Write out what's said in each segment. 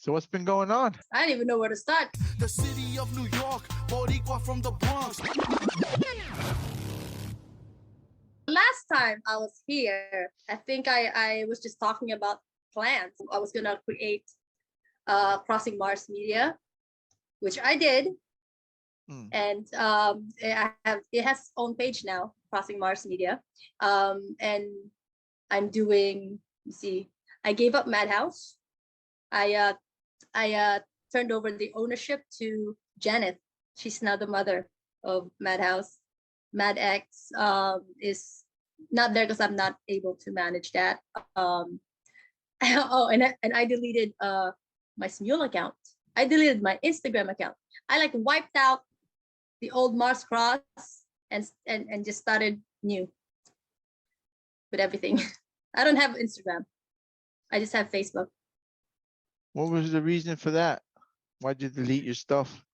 So what's been going on? I don't even know where to start. The city of New York, Boricua from the Bronx. Last time I was here, I think I was just talking about plans. I was gonna create Crossing Mars Media, which I did. And it has its own page now, Crossing Mars Media. And I'm doing, you see, I gave up Madhouse. I turned over the ownership to Janet. She's now the mother of Madhouse. Mad X is not there because I'm not able to manage that. And I deleted my Smule account. I deleted my Instagram account. I like wiped out the old Mars Cross and just started new with everything. I don't have Instagram. I just have Facebook. What was the reason for that? Why'd you delete your stuff?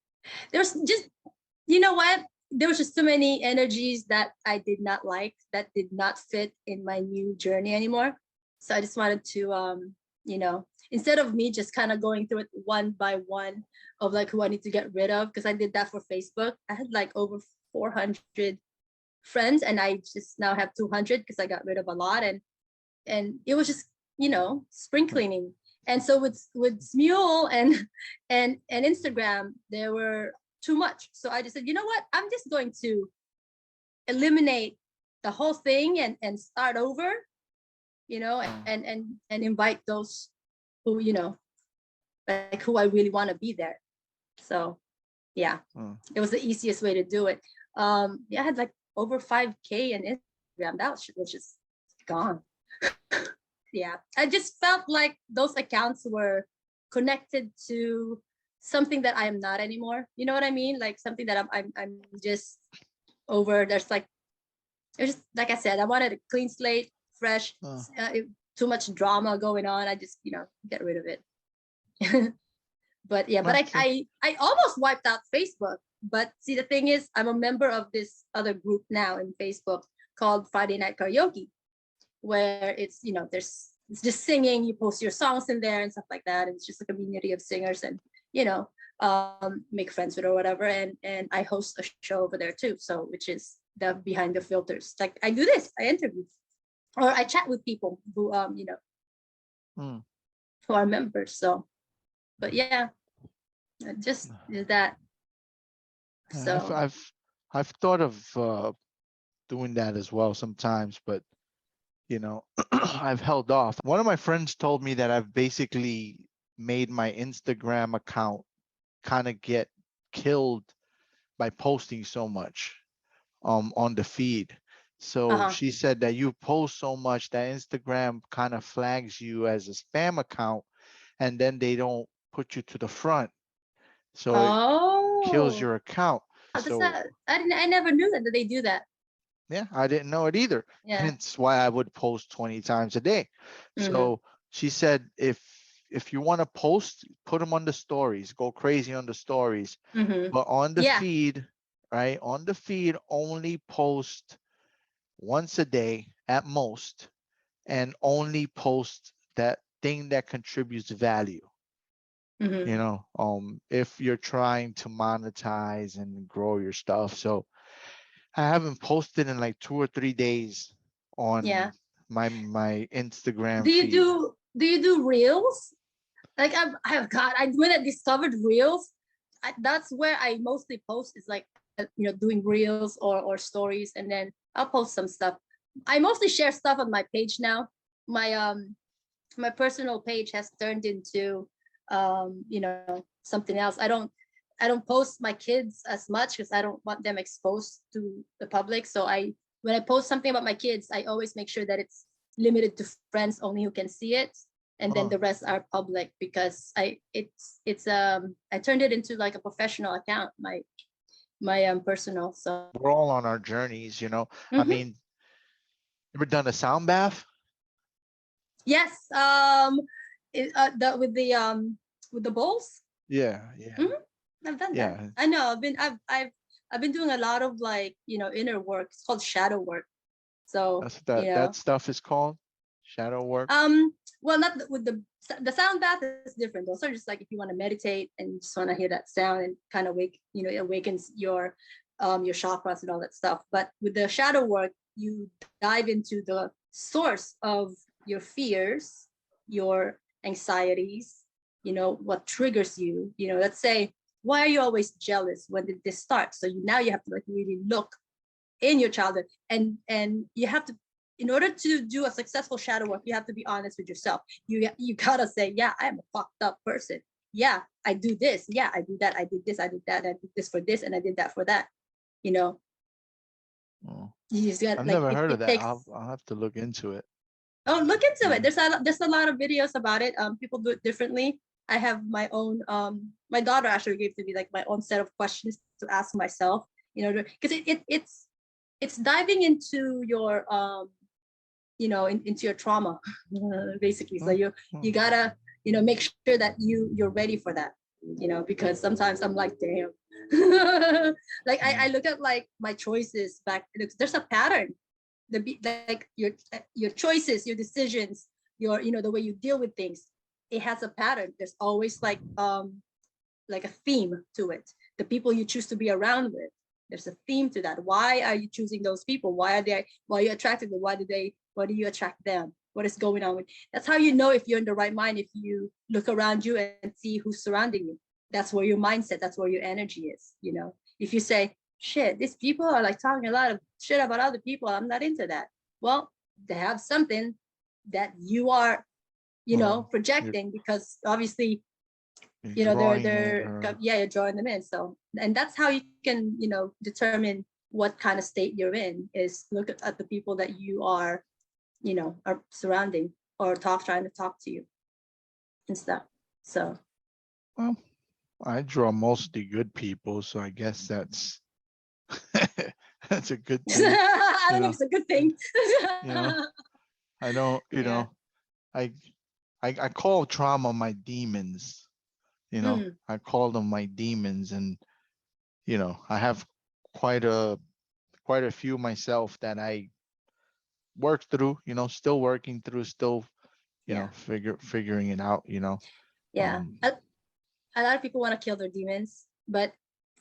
There's just, you know what? There was just too many energies that I did not like, that did not fit in my new journey anymore. So I just wanted to, instead of me just kind of going through it one by one of like who I need to get rid of, because I did that for Facebook. I had like over 400 friends and I just now have 200 because I got rid of a lot. And it was just, spring cleaning. And so with Smule and Instagram, there were too much. So I just said, you know what? I'm just going to eliminate the whole thing and start over, and invite those who, like who I really want to be there. So yeah, it was the easiest way to do it. I had like over 5K in Instagram. That was just gone. Yeah, I just felt like those accounts were connected to something that I am not anymore. You know what I mean? Like something that I'm just over. There's like, it's just like I said, I wanted a clean slate, fresh. Too much drama going on. I just get rid of it. But yeah, but I almost wiped out Facebook. But see, the thing is, I'm a member of this other group now in Facebook called Friday Night Karaoke, where it's it's just singing. You post your songs in there and stuff like that. And it's just a community of singers and make friends with or whatever. And I host a show over there too. So which is the Behind the Filters. Like I do this, I interview or I chat with people who who are members. So, but yeah, just is that. So I've thought of doing that as well sometimes, but I've held off. One of my friends told me that I've basically made my Instagram account kind of get killed by posting so much on the feed. So she said that you post so much that Instagram kind of flags you as a spam account and then they don't put you to the front. So it kills your account. So I never knew that they do that. Yeah, I didn't know it either. Yeah. Hence why I would post 20 times a day. So she said, if you want to post, put them on the stories, go crazy on the stories. But on the feed, right? On the feed, only post once a day at most, and only post that thing that contributes value. If you're trying to monetize and grow your stuff. So I haven't posted in like 2 or 3 days on my Instagram feed. Do you do reels? Like when I discovered reels, that's where I mostly post is like doing reels or stories, and then I'll post some stuff. I mostly share stuff on my page now. My personal page has turned into something else. I don't post my kids as much because I don't want them exposed to the public. So when I post something about my kids, I always make sure that it's limited to friends only who can see it, and then the rest are public because I turned it into like a professional account, my personal. So we're all on our journeys, I mean, ever done a sound bath? Yes, with the bowls. Yeah. I've done that. I know. I've been doing a lot of like inner work. It's called shadow work. So that stuff is called shadow work. well, not with the sound bath is different. Those are just like if you want to meditate and you just want to hear that sound and kind of it awakens your chakras and all that stuff. But with the shadow work, you dive into the source of your fears, your anxieties, what triggers you. Let's say, why are you always jealous? When did this start? So now you have to like really look in your childhood, and you have to, in order to do a successful shadow work, you have to be honest with yourself. You gotta say, yeah, I'm a fucked up person. Yeah, I do this. Yeah, I do that. I did this. I did that. I did this for this, and I did that for that. Oh, You just got I've like never heard of it that. takes. I'll have to look into it. Oh, look into it. Yeah. There's a lot of videos about it. People do it differently. I have my own. My daughter actually gave to me like my own set of questions to ask myself. Because it's diving into your into your trauma, basically. So you gotta make sure that you're ready for that. Because sometimes I'm like, damn. Like I look at like my choices back. There's a pattern. Like your choices, your decisions, your the way you deal with things, it has a pattern. There's always like a theme to it. The people you choose to be around with, there's a theme to that. Why are you choosing those people? Why are you attracted to them? Why do you attract them? What is going on with? That's how you know if you're in the right mind. If you look around you and see who's surrounding you, that's where your mindset, that's where your energy is. If you say, shit, these people are like talking a lot of shit about other people, I'm not into that. Well, they have something that you are, projecting, because obviously, You're drawing in you're drawing them in. So, and that's how you can, determine what kind of state you're in, is look at the people that you are surrounding or trying to talk to you and stuff. So, well, I draw mostly good people, so I guess that's that's a good thing. I don't think it's a good thing. I don't, I call trauma my demons. I call them my demons, and I have quite a few myself that I worked through, still working through, still figuring it out. Yeah. A lot of people want to kill their demons, but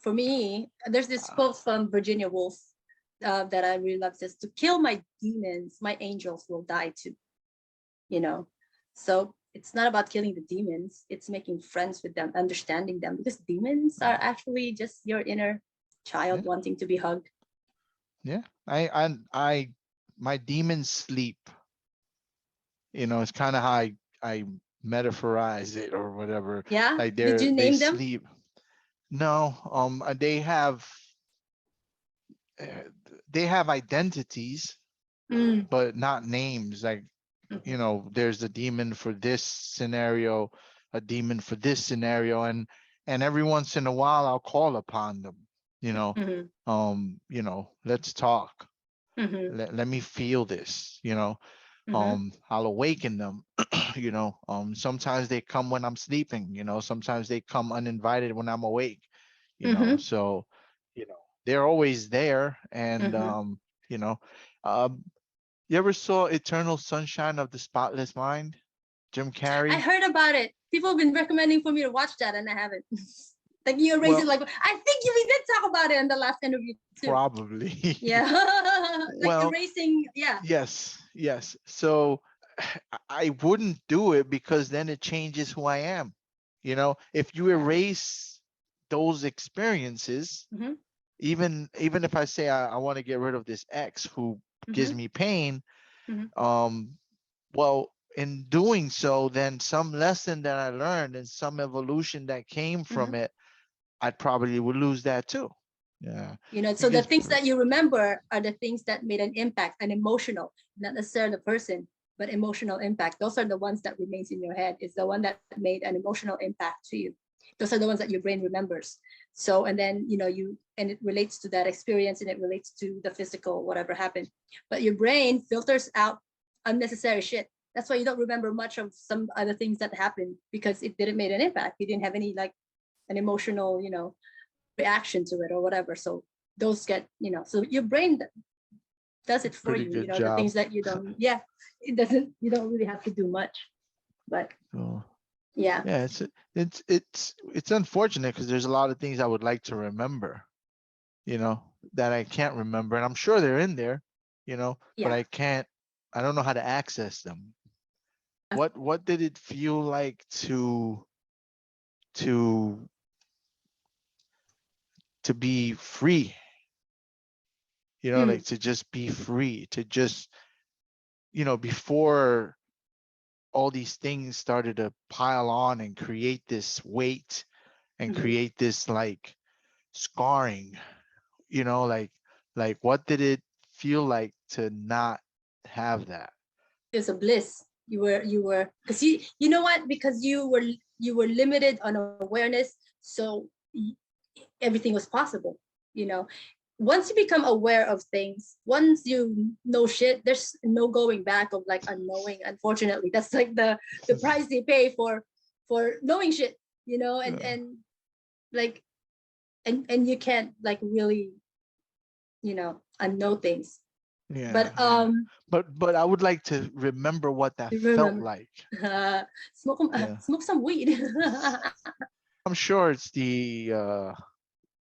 for me, there's this quote from Virginia Woolf that I really love. Says, to kill my demons, my angels will die too. So it's not about killing the demons, it's making friends with them, understanding them, because demons are actually just your inner child wanting to be hugged. Yeah. My demons sleep. It's kind of how I metaphorize it or whatever. Yeah. Like Did you they name them? sleep. No, they have identities, but not names. Like, there's a demon for this scenario, a demon for this scenario, and every once in a while I'll call upon them. Let's talk. Let me feel this. I'll awaken them. Sometimes they come when I'm sleeping. Sometimes they come uninvited when I'm awake. So they're always there, and you ever saw Eternal Sunshine of the Spotless Mind? Jim Carrey? I heard about it. People have been recommending for me to watch that, and I haven't. Like you erase it. Like I think we did talk about it in the last interview too. Probably. Yeah. Like erasing. Yeah. Yes. So I wouldn't do it, because then it changes who I am. If you erase those experiences, even if I say I want to get rid of this ex who gives me pain, well, in doing so, then some lesson that I learned and some evolution that came from it, I probably would lose that too. Yeah. So the things that you remember are the things that made an impact, an emotional, not necessarily the person, but emotional impact. Those are the ones that remains in your head. It's the one that made an emotional impact to you. Those are the ones that your brain remembers. So, and then, and it relates to that experience, and it relates to the physical, whatever happened. But your brain filters out unnecessary shit. That's why you don't remember much of some other things that happened, because it didn't make an impact. You didn't have any like an emotional, reaction to it or whatever. So those get, so your brain does it for Pretty you. good The job. things that you don't, it doesn't, you don't really have to do much. But So, yeah, yeah, it's unfortunate because there's a lot of things I would like to remember, that I can't remember, and I'm sure they're in there, but yeah. I don't know how to access them. What did it feel like to be free? Mm, Like to just be free, to just, before all these things started to pile on and create this weight and mhm. create this like scarring, like what did it feel like to not have that? It's a bliss. You were because you know what, because you were limited on awareness, so everything was possible. You know, once you become aware of things, once you know shit, there's no going back of like unknowing. Unfortunately, that's like the price they pay for knowing shit. And Yeah, like and you can't like really unknow things. yeah, But yeah. But I would like to remember what that you felt remember, like. smoke Yeah. smoke some weed. I'm sure it's the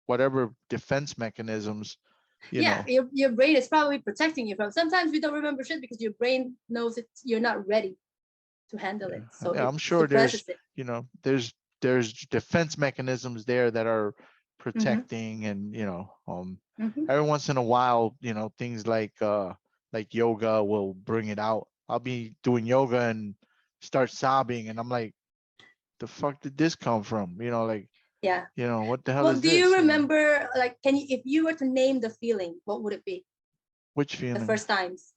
whatever defense mechanisms, you Yeah, know. your brain is probably protecting you from. Sometimes we don't remember shit because your brain knows it. You're not ready to handle it, Yeah. so Yeah, it I'm sure suppresses there's, it. there's defense mechanisms there that are Mm-hmm, protecting, and mm-hmm. every once in a while, things like yoga will bring it out. I'll be doing yoga and start sobbing, and I'm like, the fuck did this come from? Like, Yeah. what the hell Well, is do you this? remember? Like, can you, if you were to name the feeling, what would it be? Which The feeling? first times,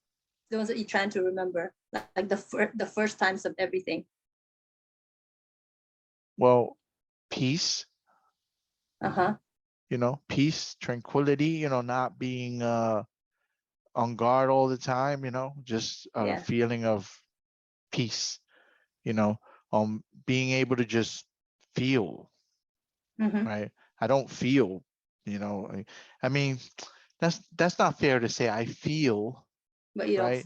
the ones that you're trying to remember, like the first times of everything. Well, peace, Uh-huh. peace, tranquility, not being on guard all the time, just a Yeah. feeling of peace, you know, being able to just feel, Mm-hmm. right? I don't feel, I mean, that's not fair to say I feel, But you don't. right?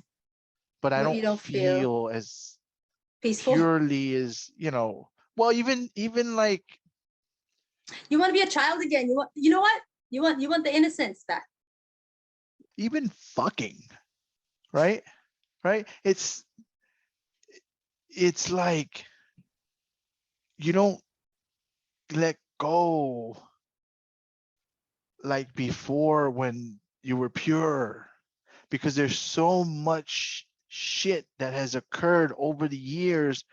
But I But you don't don't feel feel as peaceful. purely as, well, even like You want to be a child again. You want. You know what? You want the innocence back. even fucking, right? Right? It's like you don't let go like before when you were pure, because there's so much shit that has occurred over the years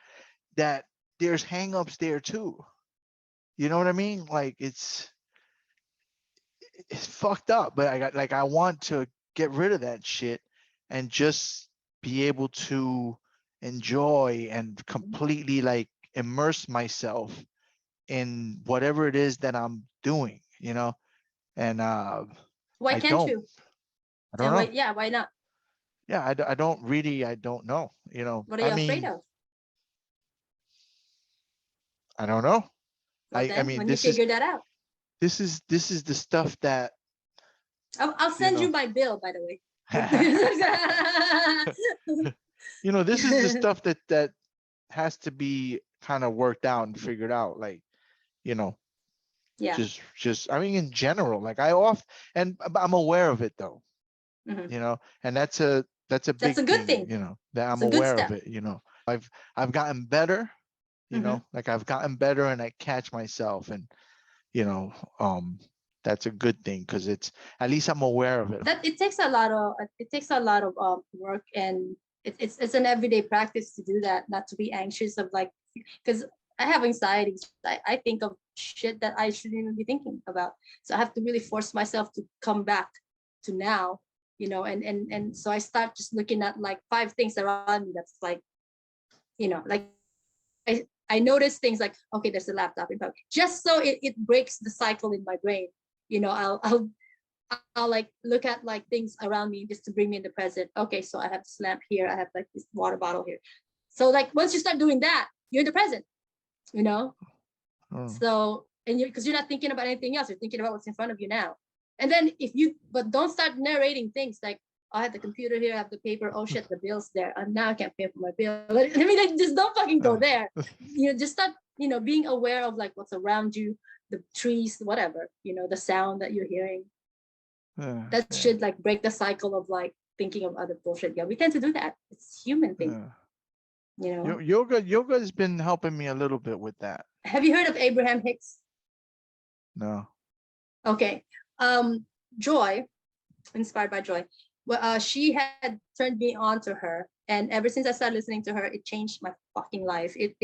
that there's hangups there too. You know what I mean? Like it's fucked up, but I want to get rid of that shit and just be able to enjoy and completely like immerse myself in whatever it is that I'm doing, and Why I can't don't you? I don't And why? know. Yeah. Why not? Yeah, I don't really, I don't know, What are I you afraid mean, of? I don't know. Well, I then mean, when you figure that out, this is the stuff that, I'll you send you know, my bill. By the way. this is the stuff that has to be kind of worked out and figured out, like, you know, Yeah. just I mean, in general, like and I'm aware of it though, Hmm. and that's a That's big a good thing, thing. that It's I'm a good aware of step. it, I've gotten better, Hmm. like I've gotten better and I catch myself, and you know, that's a good thing because it's, at least I'm aware of it. That it takes a lot of work, and it's an everyday practice to do that. Not to be anxious of like, because I have anxieties. I think of shit that I shouldn't even be thinking about. So I have to really force myself to come back to now. And so I start just looking at like 5 things around me that's like, like I notice things like, okay, there's a laptop in front, just so it breaks the cycle in my brain. I'll like look at like things around me just to bring me in the present. Okay, so I have this lamp here, I have like this water bottle here. So like once you start doing that, you're in the present, you know. Oh, So, and you, because you're not thinking about anything else, you're thinking about what's in front of you now. And then but don't start narrating things like, I have the computer here, I have the paper. Oh shit, the bill's there, and now I can't pay for my bill. I mean, like, just don't fucking go there. Just start, being aware of like what's around you, the trees, whatever, the sound that you're hearing. That should like break the cycle of like thinking of other bullshit. Yeah, we tend to do that. It's a human thing. Yoga has been helping me a little bit with that. Have you heard of Abraham Hicks? No. Okay. Joy, inspired by Joy. Well, she had turned me on to her, and ever since I started listening to her, it changed my fucking life. It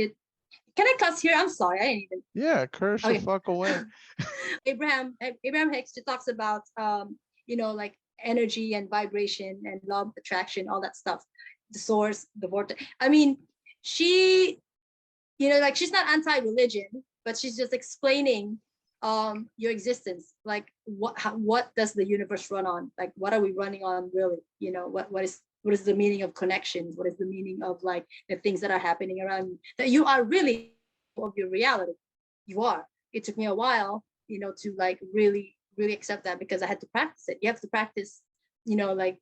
can I cuss here? I'm sorry, I didn't even. Yeah, curse the fuck away. Abraham Hicks, she talks about like energy and vibration and law of attraction, all that stuff, the source, the vortex. I mean, she, like, she's not anti-religion, but she's just explaining your existence, like what does the universe run on, like what are we running on really, what is the meaning of connections, what is the meaning of like the things that are happening around you, that you are really of your reality. You are. It took me a while to like really accept that, because I had to practice it. You have to practice like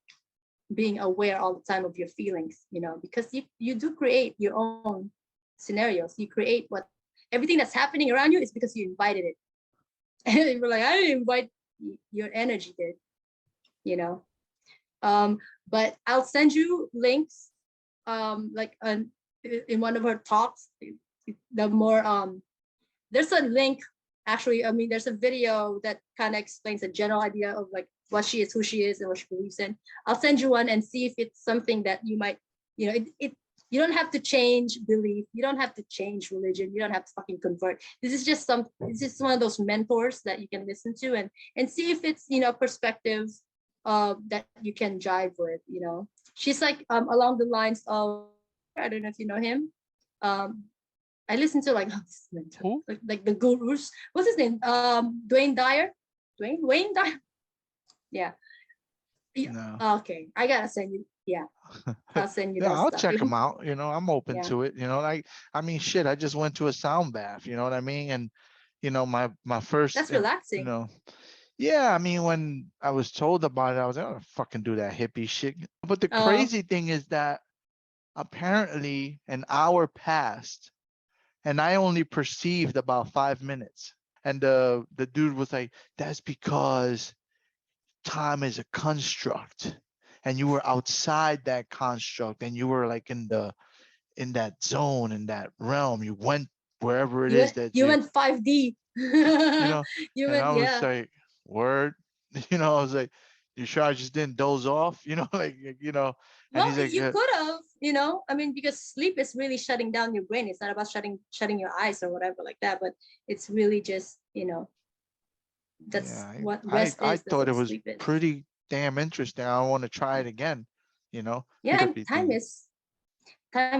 being aware all the time of your feelings, because you do create your own scenarios. You create everything that's happening around you is because you invited it. And we're like, I didn't invite, your energy did, but I'll send you links, like in one of her talks, the more there's a link, actually. I mean, there's a video that kind of explains a general idea of like what she is, who she is, and what she believes in. I'll send you one and see if it's something that you might, you don't have to change belief. You don't have to change religion. You don't have to fucking convert. This is just one of those mentors that you can listen to and see if it's, perspectives that you can jive with, She's like along the lines of, I don't know if you know him. I listen to like, like the gurus. What's his name? Wayne Dyer. Yeah. No. Okay, I gotta send you. Yeah, I'll send you. Yeah, I'll stuff. check them out. I'm open Yeah. to it. Like, I mean, shit, I just went to a sound bath. You know what I mean? And my first. That's relaxing. Yeah, I mean, when I was told about it, I was like, I don't fucking do that hippie shit. But the crazy thing is that apparently an hour passed, and I only perceived about 5 minutes. And the dude was like, "That's because time is a construct, and you were outside that construct, and you were like in that zone, in that realm. You went wherever it is that you went 5D. and went, I was like, word, I was like, you sure I just didn't doze off, like, and well, he's like, you could have, I mean, because sleep is really shutting down your brain. It's not about shutting your eyes or whatever like that, but it's really just, that's what rest is. I thought it was sleep is. pretty damn interesting. I want to try it again, Yeah, and time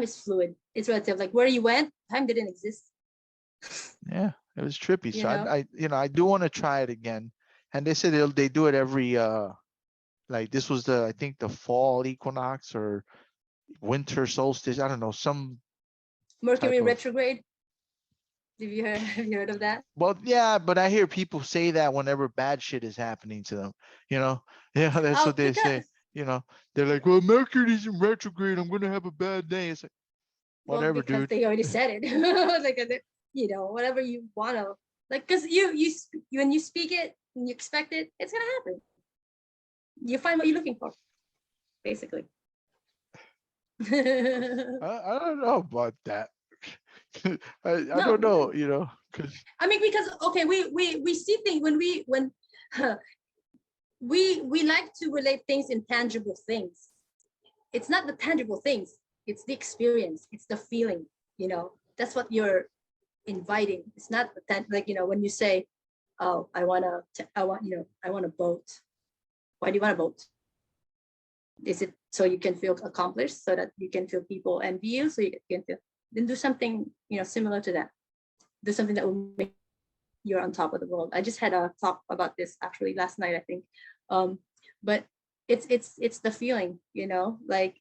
is fluid. It's relative. Like where you went, time didn't exist. Yeah, it was trippy. So I do want to try it again. And they said they do it every like this was I think the fall equinox or winter solstice. I don't know, some Mercury retrograde. Have you heard of that? Well, yeah, but I hear people say that whenever bad shit is happening to them, Yeah, that's what they say. They're like, well, Mercury's in retrograde, I'm gonna have a bad day. It's like, whatever, because dude. they already said it. Like, whatever you wanna, like, because when you speak it and you expect it, it's gonna happen. You find what you're looking for, basically. I don't know about that. I don't know, because I mean, because okay, we see things when we like to relate things in tangible things. It's not the tangible things, it's the experience, it's the feeling, that's what you're inviting. It's not like, when you say, oh, I want a boat. Why do you want a boat? Is it so you can feel accomplished, so that you can feel people envy you, so you can feel, then do something, similar to that. Do something that will make you're on top of the world. I just had a talk about this actually last night, I think. But it's the feeling, like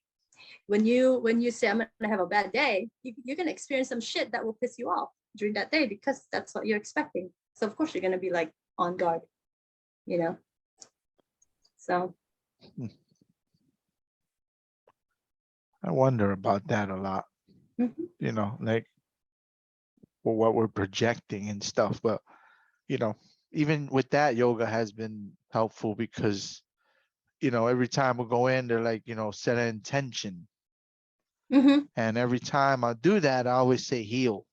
when you say I'm gonna have a bad day, you're gonna experience some shit that will piss you off during that day, because that's what you're expecting. So of course you're gonna be like on guard, So I wonder about that a lot. Mhm. You know, like what we're projecting and stuff. But you know, even with that, yoga has been helpful because every time we go in, they're like, set an intention. Mhm. And every time I do that, I always say heal,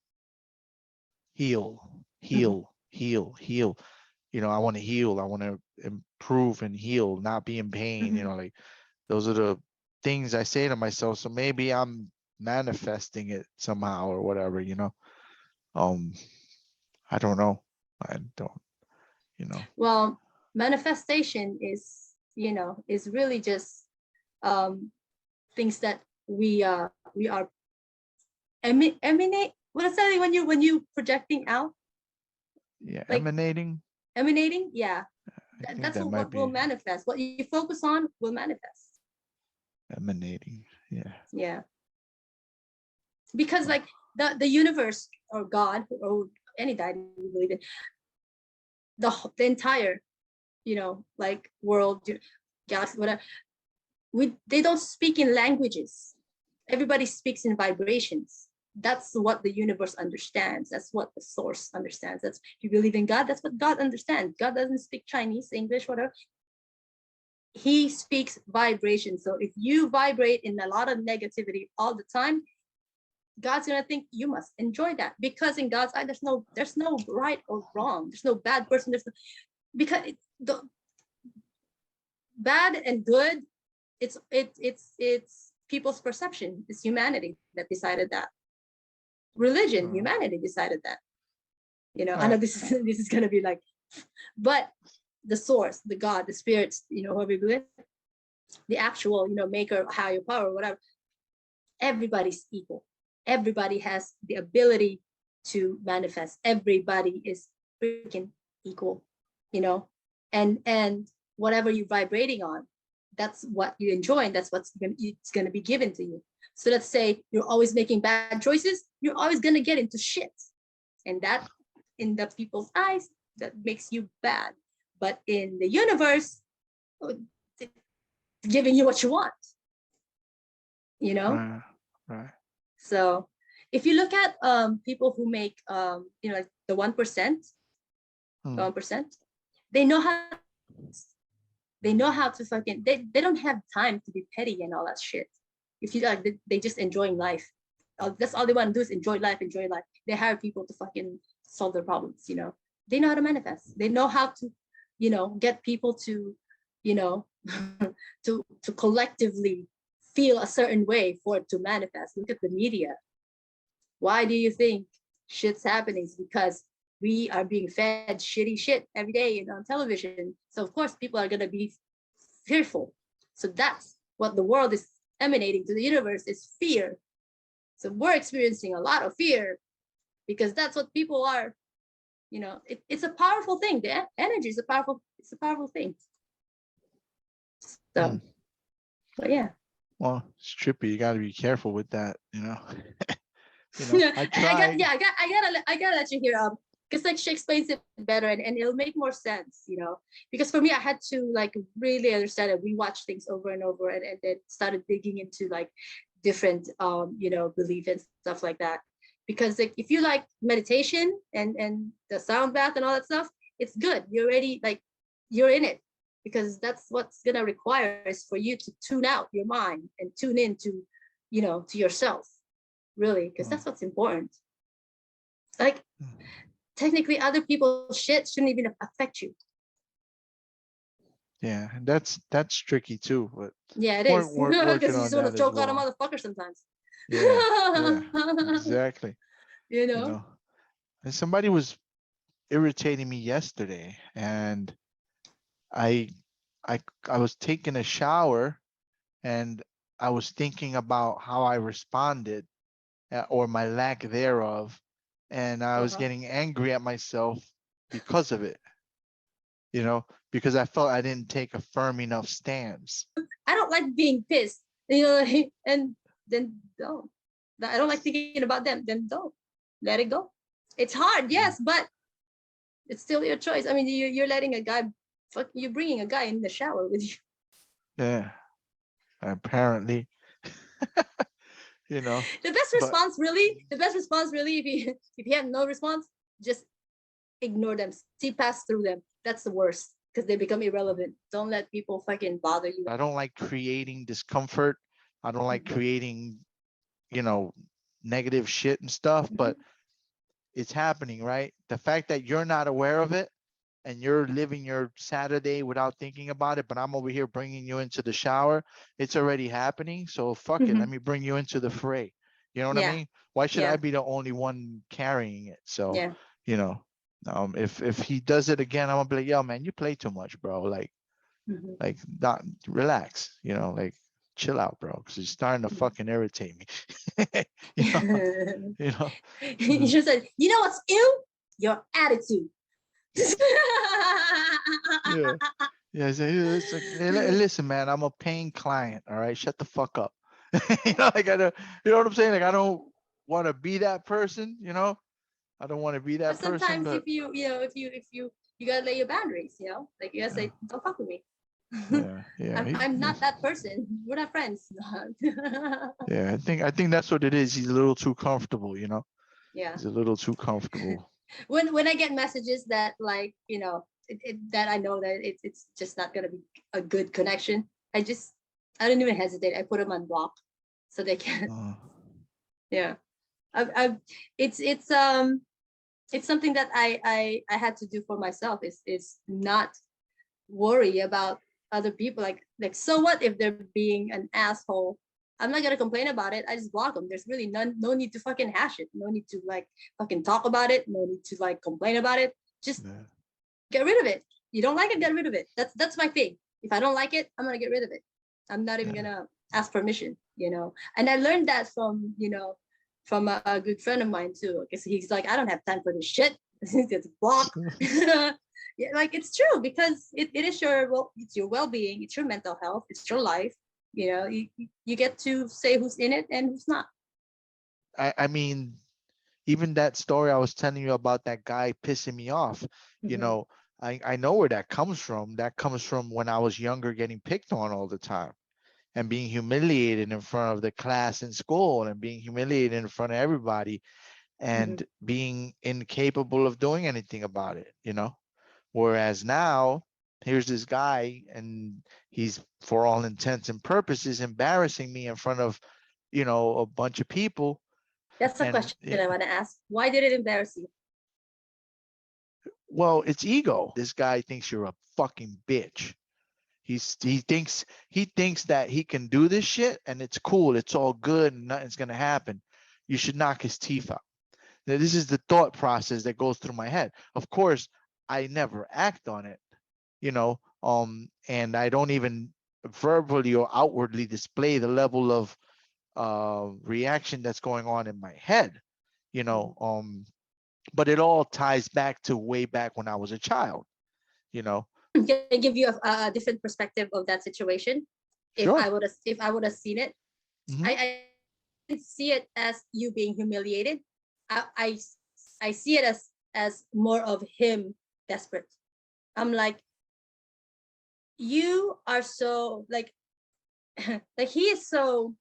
heal, Mhm. heal, heal, heal. I want to heal. I want to improve and heal, not be in pain. Mhm. Like those are the things I say to myself. So maybe I'm manifesting it somehow or whatever. Um, I don't know. I don't, you know. Well, manifestation is really just um things that we are emanate. What is that when you projecting out, Yeah, like emanating. emanating? Yeah, I think that's that might what will be manifest. What you focus on will manifest. emanating. Yeah. Yeah, because like the universe or God or any deity we believe in, the entire like world, galaxy, whatever. They don't speak in languages. Everybody speaks in vibrations. That's what the universe understands. That's what the source understands. That's if you believe in God, that's what God understands. God doesn't speak Chinese, English, whatever. He speaks vibration. So if you vibrate in a lot of negativity all the time, God's gonna think you must enjoy that, because in God's eye, there's no right or wrong. There's no bad person. Because the bad and good, it's people's perception. It's humanity that decided that. Religion, Uh, humanity decided that. I I, know this is this is gonna be like, but the source, the God, the spirits, whoever you believe, the actual, maker, higher power, whatever. Everybody's equal. Everybody has the ability to manifest. Everybody is freaking equal, you know, and whatever you're vibrating on, that's what you enjoy, and that's it's gonna be given to you. So let's say you're always making bad choices, you're always gonna get into shit, and that in the people's eyes that makes you bad. But in the universe, it's giving you what you want, you know. right, right. So if you look at people who make like the 1%, the Hmm. 1%, they know how they know how to fucking they don't have time to be petty and all that shit. If you like, they just enjoying life. That's all they want to do is enjoy life, enjoy life. They hire people to fucking solve their problems. They know how to manifest. They know how to, get people to, you know, to collectively feel a certain way for it to manifest. Look at the media. Why do you think shit's happening? It's because we are being fed shitty shit every day on television. So of course people are gonna be fearful. So that's what the world is emanating to the universe is fear. So we're experiencing a lot of fear because that's what people are. It's a powerful thing. The energy is it's a powerful thing. Hmm. So, but yeah. Well, it's trippy. You got to be careful with that. Yeah, I I got tried. yeah, I gotta let you hear because like she explains it better, and it'll make more sense. Because for me I had to like really understand it. We watched things over and over, and then started digging into like different belief and stuff like that. Because like if you like meditation and the sound bath and all that stuff, it's good. You're already like you're in it, because that's what's gonna require is for you to tune out your mind and tune in to to yourself, really, because Hmm, that's what's important. Like hmm. technically other people's shit shouldn't even affect you. Yeah, that's tricky too. But Yeah, it is. working Because you on just want to that as choke out a well. motherfucker sometimes. Yeah, yeah, exactly. you You know know, and somebody was irritating me yesterday, and I, I was taking a shower, and I was thinking about how I responded, or my lack thereof, and I was uh-huh. getting angry at myself because of it. Because I felt I didn't take a firm enough stance. I don't like being pissed, and then don't. I don't like thinking about them, then don't. Let it go. It's hard, Mm. yes, but it's still your choice. I mean, you're letting a guy you're bringing a guy in the shower with you. Yeah, apparently. You know, The best but response really, if you if you have no response, just ignore them, see past through them. That's the worst because they become irrelevant. Don't let people fucking bother you. I don't like creating discomfort. I don't like Mhm. creating, you know, negative shit and stuff, Mhm. but it's happening, right? The fact that you're not aware of it and you're living your Saturday without thinking about it, but I'm over here bringing you into the shower, it's already happening. So fuck it. Let Mhm. me bring you into the fray. You know what I Yeah, mean? Why should I yeah, be the only one carrying it? So, yeah. you know, if he does it again, I'm gonna be like, yo, man, you play too much, bro. Mhm. Like, not relax. You know, like chill out, bro, because you're starting to Mhm. fucking irritate me. you know, you know. You should say, you know what's ill? Your attitude. Yeah. Yeah, it's like, hey, listen, man, I'm a paying client. All right, shut the fuck up. You know, like I don't, you know what I'm saying? Like I don't want to be that person. You know, I don't want to be But that person. sometimes But if you gotta lay your boundaries, like you gotta yeah, say, don't fuck with me. yeah, yeah. I'm not that person. We're not friends. Yeah. I think that's what it is. He's a little too comfortable. You know, Yeah. he's a little too comfortable. When I get messages that like that I know that it's just not gonna be a good connection, I don't even hesitate. I put them on block so they can. Uh, Yeah. I've it's something that I had to do for myself is not worry about other people. Like so what if they're being an asshole? I'm not gonna complain about it. I just block them. There's really no need to fucking hash it. No need to like fucking talk about it. No need to like complain about it. Just yeah. get rid of it. You don't like it, get rid of it. That's my thing. If I don't like it, I'm gonna get rid of it. I'm not even Yeah. gonna ask permission. And I learned that from a good friend of mine too. Because he's like, I don't have time for this shit. It's block. Yeah, like it's true because it is it's your well-being, it's your mental health, it's your life. You get to say who's in it and who's not. I mean, even that story I was telling you about that guy pissing me off, you Mm-hmm. know, I know where that comes from. That comes from when I was younger, getting picked on all the time and being humiliated in front of the class in school and being humiliated in front of everybody Mm-hmm. and being incapable of doing anything about it, you know? Whereas now, here's this guy and he's, for all intents and purposes, embarrassing me in front of, a bunch of people. That's a And question I want to ask. Why did it embarrass you? well, it's ego. This guy thinks you're a fucking bitch. He thinks that he can do this shit and it's cool, it's all good, and nothing's gonna happen. You should knock his teeth out. Now, this is the thought process that goes through my head. Of course, I never act on it, and I don't even verbally or outwardly display the level of reaction that's going on in my head, you know. But it all ties back to way back when I was a child, you know. Can I give you a different perspective of that situation? If Sure. I would have seen it, Hmm. I didn't see it as you being humiliated. I I, I see it as more of him desperate. I'm like, you are so like he is so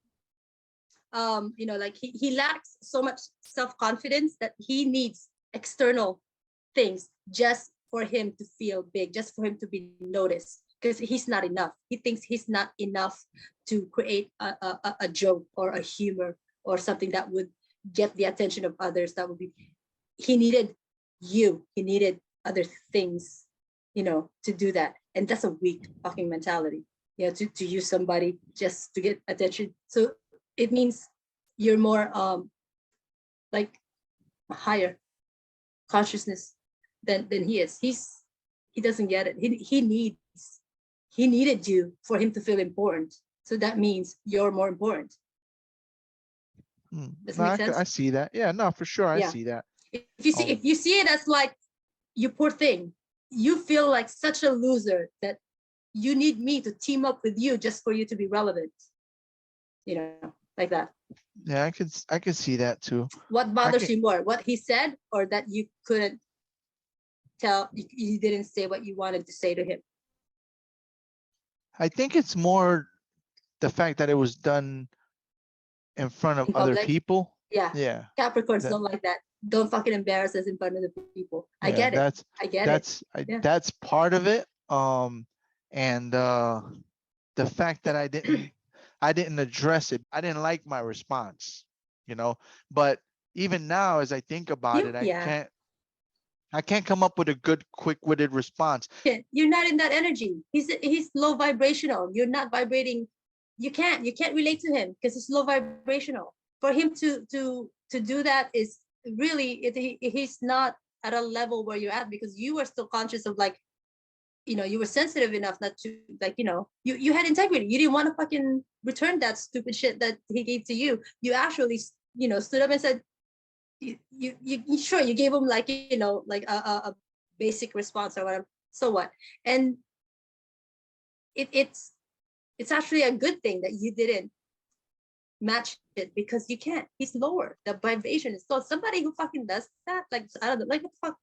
like he lacks so much self-confidence that he needs external things just for him to feel big, just for him to be noticed, because he's not enough. He thinks he's not enough to create a joke or a humor or something that would get the attention of others. That would be, he needed he needed other things, to do that. And that's a weak fucking mentality, to use somebody just to get attention. So it means you're more like higher consciousness than he is. He doesn't get it. He needed you for him to feel important. So that means you're more important. Does it No, make I sense? see that. Yeah, no, for sure, I Yeah. see that. If you see it as like, you poor thing, you feel like such a loser that you need me to team up with you just for you to be relevant. Like that. Yeah, I could see that too. What I bothers can. you more? What he said, or that you couldn't you didn't say what you wanted to say to him? I think it's more the fact that it was done in front of In other public? people. Yeah. Yeah. Capricorns That, don't like that. Don't fucking embarrass us in front of the people. I yeah, get it. I get it. Yeah. that's part of it. And the fact that I didn't address it. I didn't like my response, you know. But even now, as I think about it, Yeah. I can't come up with a good, quick-witted response. You're not in that energy. He's low vibrational. You're not vibrating. You can't relate to him because it's low vibrational. For him to do that is really he's not at a level where you're at, because you were still conscious of, like, you were sensitive enough not to, like, you had integrity. You didn't want to fucking return that stupid shit that he gave to you. You actually, stood up and said, you sure, you gave him, like, like a basic response or whatever. So what? And it's actually a good thing that you didn't match it, because you can't. He's lower. The vibration is low. Somebody who fucking does that, like, I don't know, like, what the fuck?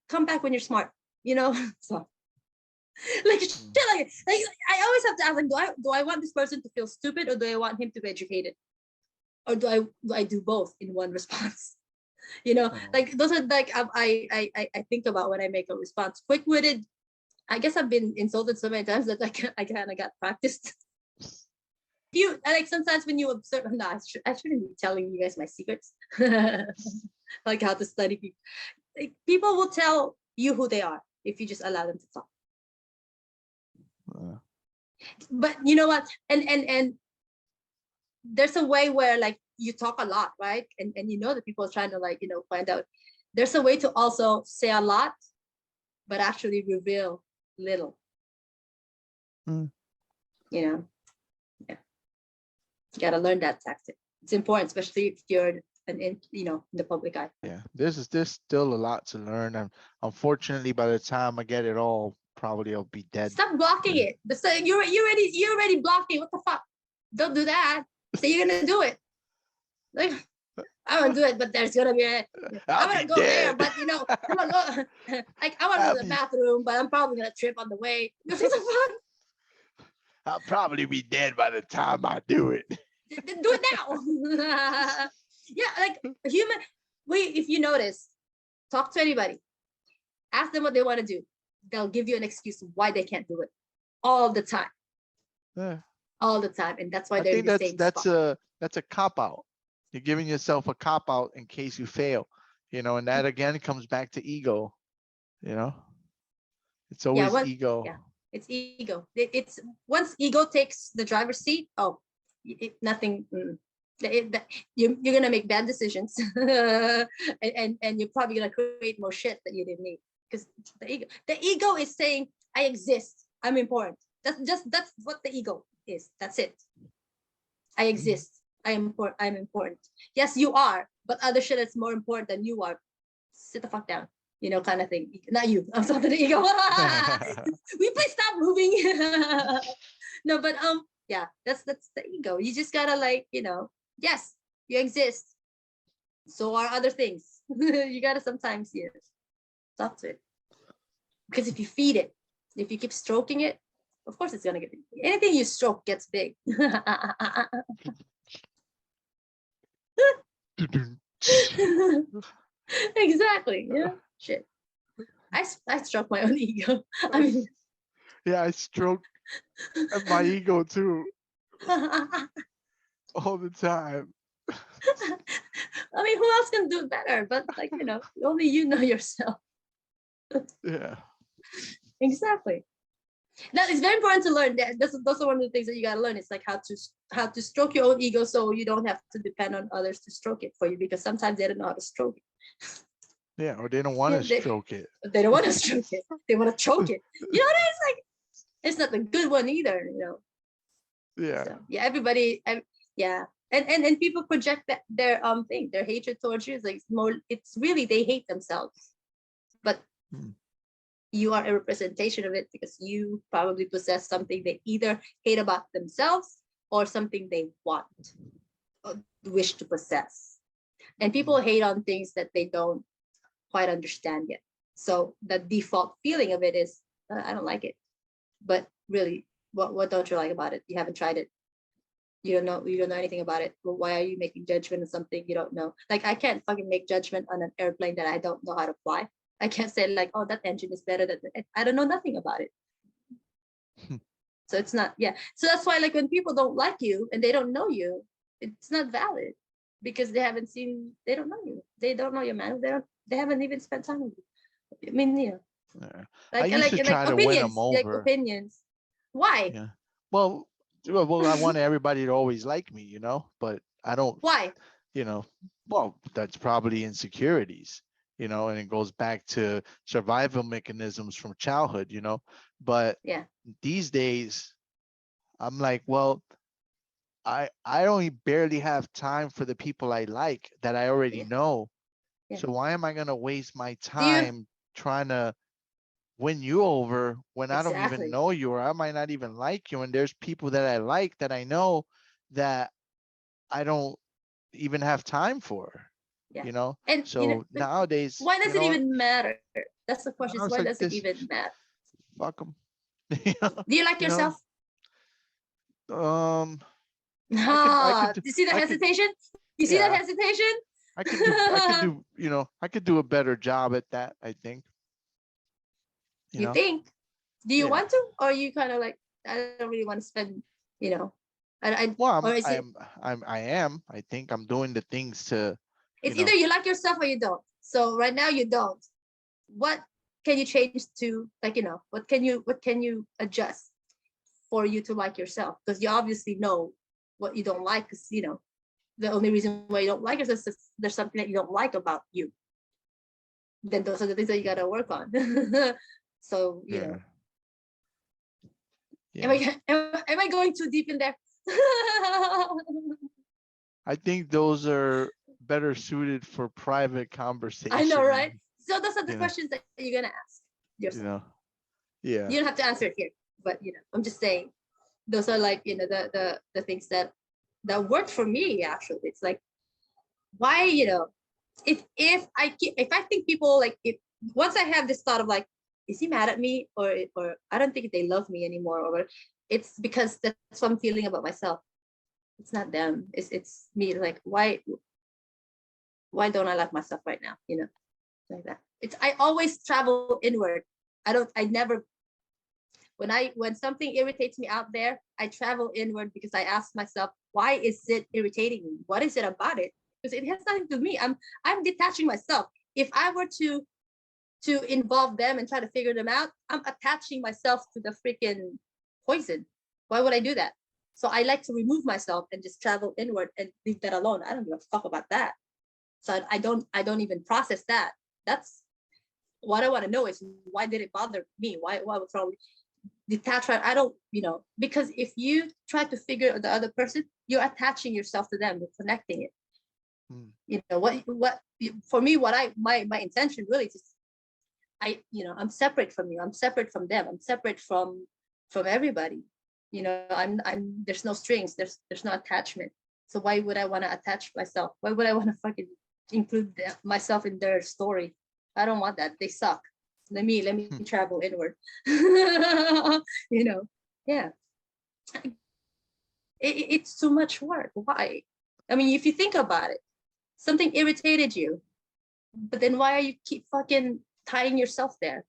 Come back when you're smart, so like shit, like I always have to ask, like, do I want this person to feel stupid, or do I want him to be educated, or do I do both in one response? Like, those are, like, I think about when I make a response. Quick-witted, I guess I've been insulted so many times that I kind of got practiced. Like, sometimes when you observe, no, I shouldn't be telling you guys my secrets, like how to study people. Like, people will tell you who they are if you just allow them to talk. But you know what? And there's a way where, like, you talk a lot, right? And that people are trying to, like, find out. There's a way to also say a lot, but actually reveal little. Yeah. You gotta learn that tactic. It's important, especially if you're in the public eye. Yeah, there's still a lot to learn, and unfortunately, by the time I get it all, probably I'll be dead. Stop blocking it. So you're already blocking. What the fuck? Don't do that. So you're gonna do it. Like, I want to do it, but there's gonna be I want to go there, but I'm gonna go. Like, I want to go to the bathroom, but I'm probably gonna trip on the way. What the fuck? I'll probably be dead by the time I do it. Do it now. Yeah, like, human. If you notice, talk to anybody, ask them what they want to do. They'll give you an excuse why they can't do it all the time. Yeah. All the time, and that's why I they're think in the same spot. that's a cop out. You're giving yourself a cop out in case you fail, and that again comes back to ego. It's always ego. Yeah, it's ego. It's once ego takes the driver's seat. Oh, nothing. You're gonna make bad decisions, and you're probably gonna create more shit that you didn't need, because the ego is saying, I exist, I'm important. That's what the ego is. That's it. I exist, I'm important. Yes, you are, but other shit is more important than you are. Sit the fuck down, kind of thing. Not you. I'm talking to the ego. We please stop moving. No, but yeah, that's the ego. You just gotta, like, yes, you exist. So are other things. You gotta sometimes, talk to it. Because if you feed it, if you keep stroking it, of course it's gonna get big. Anything you stroke gets big. Exactly. Yeah. Shit. I stroke my own ego. I mean, yeah, I stroke my ego too all the time. I mean, who else can do it better? But, like, only you know yourself. Yeah. Exactly. Now, it's very important to learn that. Those are one of the things that you gotta learn. It's like how to stroke your own ego, so you don't have to depend on others to stroke it for you, because sometimes they don't know how to stroke it. Yeah, or they don't want to stroke it. They don't want to stroke it. They want to choke it. It's like, it's not the good one either. Yeah. So, yeah. Everybody. Yeah. And people project their thing, their hatred towards you. It's like, it's really, they hate themselves, but you are a representation of it, because you probably possess something they either hate about themselves or something they want or wish to possess. And people hate on things that they don't quite understand yet. So the default feeling of it is, I don't like it. But really, what don't you like about it? You haven't tried it. you don't know anything about it. Well, why are you making judgment on something you don't know? Like I can't fucking make judgment on an airplane that I don't know how to fly. I can't say like, oh, that engine is better than I don't know nothing about it. So it's not, yeah. So that's why like when people don't like you and they don't know you, it's not valid because they haven't seen, they don't know you. They don't know your man. They haven't even spent time with you. I mean, you know, Yeah. I like used to try to win them like over. opinions. Why? Yeah. Well, I want everybody to always like me, but I don't, Why? well, that's probably insecurities, and it goes back to survival mechanisms from childhood, but Yeah. these days I'm like, well, I only barely have time for the people I like that I already Yeah. know. Yeah. So why am I going to waste my Do you time trying to win you over when I don't even exactly? know you, or I might not even like you? And there's people that I like that I know that I don't even have time for, Yeah. And So but nowadays, why does it even matter? That's the question. I Is was why like does it this, even matter? fuck them. Do you like you know, yourself? um, I Ah, could, do- you see that I could, hesitation? You see that yeah, hesitation? I could do a better job at that, I think, you You know? think? Do you Yeah. want to, or you kind of like, I don't really want to spend, you know, Well, or is it? I think I'm doing the things to, you It's either know, you like yourself or you don't. So right now you don't. What can you change to, like, what can you adjust for you to like yourself? Because you obviously know what you don't like. Because the only reason why you don't like yourself is there's something that you don't like about you. Then those are the things that you gotta work on. So yeah, am yeah. I going too deep in there? I think those are better suited for private I know, conversation, right? So those are the you know, questions that you're gonna ask you yourself. know, yeah. You don't have to answer it here, but I'm just saying those are like the things that worked for me actually. It's like why if I think people like if once I have this thought of like is he mad at me or I don't think they love me anymore or it's because that's what I'm feeling about myself. It's not them. It's me. Like why don't I like myself right now? Like that. It's I always travel inward. I never when something irritates me out there, I travel inward because I ask myself, why is it irritating me? What is it about it? Because it has nothing to do with me. I'm detaching myself. If I were to involve them and try to figure them out, I'm attaching myself to the freaking poison. Why would I do that? So I like to remove myself and just travel inward and leave that alone. I don't give a fuck about that. So I don't even process that. That's what I want to know is why did it bother me? Why was wrong? Detach, right? I don't, because if you try to figure out the other person, you're attaching yourself to them, you're connecting it. Hmm. What for me, what my intention really is I'm separate from you, I'm separate from them, I'm separate from everybody. I'm there's no strings, there's no attachment. So why would I want to attach myself? Why would I want to fucking include myself in their story? I don't want that. They suck. Let me travel inward. Yeah. It's too much work. Why? I mean, if you think about it, something irritated you, but then why are you keep fucking tying yourself there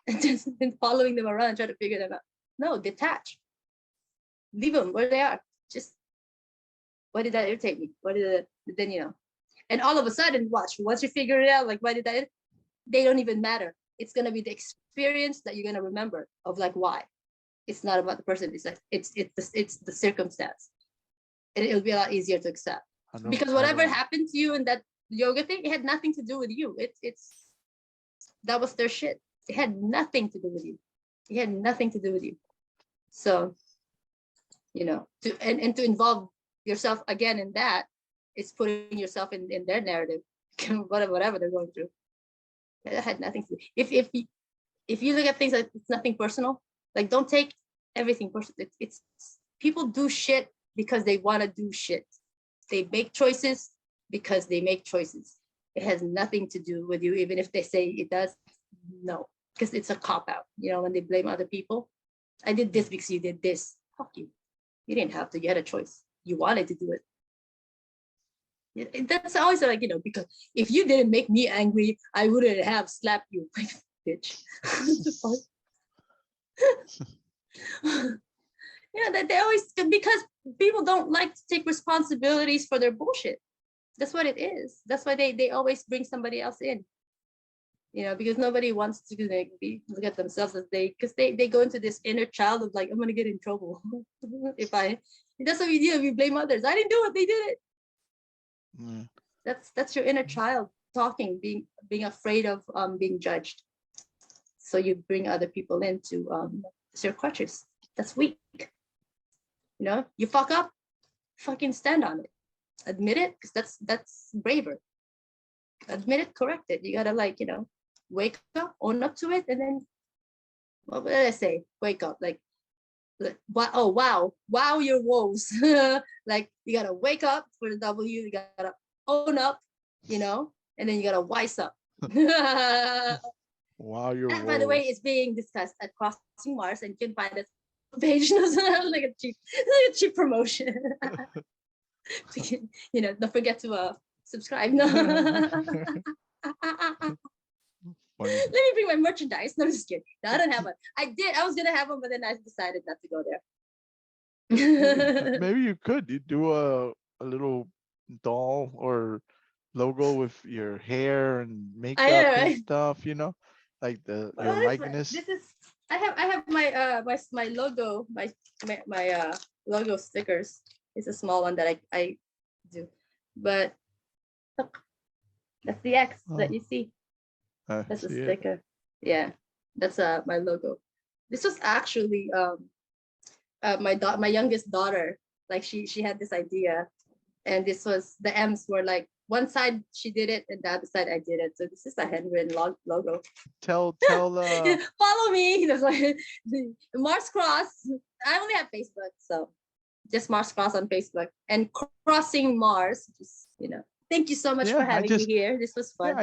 and just following them around, trying to figure them out? No, detach. Leave them where they are. Just why did that irritate me? What did it then and all of a sudden, watch, once you figure it out, like why did that they don't even matter. It's gonna be the experience that you're gonna remember of like why. It's not about the person. It's like it's the circumstance, and it'll be a lot easier to accept because I whatever don't, happened to you in that yoga thing, it had nothing to do with you. It's that was their shit. It had nothing to do with you. It had nothing to do with you. So and to involve yourself again in that, it's putting yourself in their narrative, whatever they're going through. That had nothing to do. If you look at things like it's nothing personal, like don't take everything personal. It's people do shit because they want to do shit. They make choices because they make choices. It has nothing to do with you, even if they say it does. No, because it's a cop out. When they blame other people. I did this because you did this. Fuck you. You didn't have to. You had a choice. you wanted to do it. That's always like, because if you didn't make me angry, I wouldn't have slapped you, like, bitch. That they always, because people don't like to take responsibilities for their bullshit. That's what it is. That's why they always bring somebody else in. Because nobody wants to look at themselves as because they go into this inner child of like, I'm gonna get in trouble that's what we do. We blame others. I didn't do it. They did it. Mm. That's your inner child talking, being afraid of being judged. So you bring other people in to your crutches. That's weak. You fuck up, fucking stand on it. Admit it, because that's braver. Admit it, correct it. You gotta wake up, own up to it, and then what did I say? Wake up, like wow your woes. Like you gotta wake up for the W, you gotta own up, and then you gotta wise up. Wow, your That, by the way, is being discussed at Crossing Mars, and you can find it page. like a cheap promotion. Don't forget to subscribe. No. Let me bring my merchandise. No, I'm just kidding. No, I don't have one. I was gonna have one, but then I decided not to go there. Maybe you could. You do a little doll or logo with your hair and makeup and stuff. Like your likeness. This is. I have my my logo, my logo stickers. It's a small one that I do, but look, that's the X that you see. That's a sticker. Yeah, that's my logo. This was actually my youngest daughter. Like she had this idea, and this was the M's were like one side she did it and the other side I did it. So this is a handwritten logo. Tell follow me. Like Mars Cross. I only have Facebook, so just Mars Cross on Facebook and Crossing Mars. Just thank you so much for having me here. This was fun.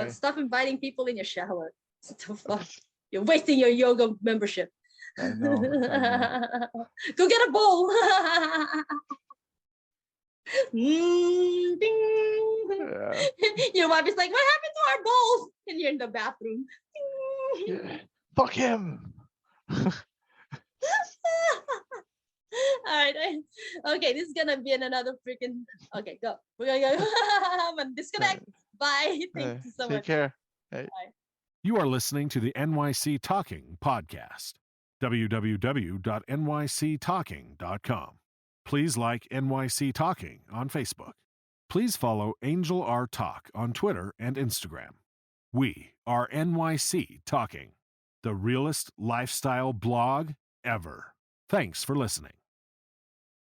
Stop inviting people in your shower. You're wasting your yoga membership. I know. Go get a bowl. Ding. Yeah. Your wife is like, what happened to our bowl? And you're in the bathroom. Yeah. Fuck him. All right. Okay, this is gonna be another freaking. Okay, go. We're gonna go. I'm gonna disconnect. Bye. Thank you so much. Take care. Bye. You are listening to the NYC Talking podcast. www.nyctalking.com. Please like NYC Talking on Facebook. Please follow Angel R Talk on Twitter and Instagram. We are NYC Talking, the realest lifestyle blog ever. Thanks for listening.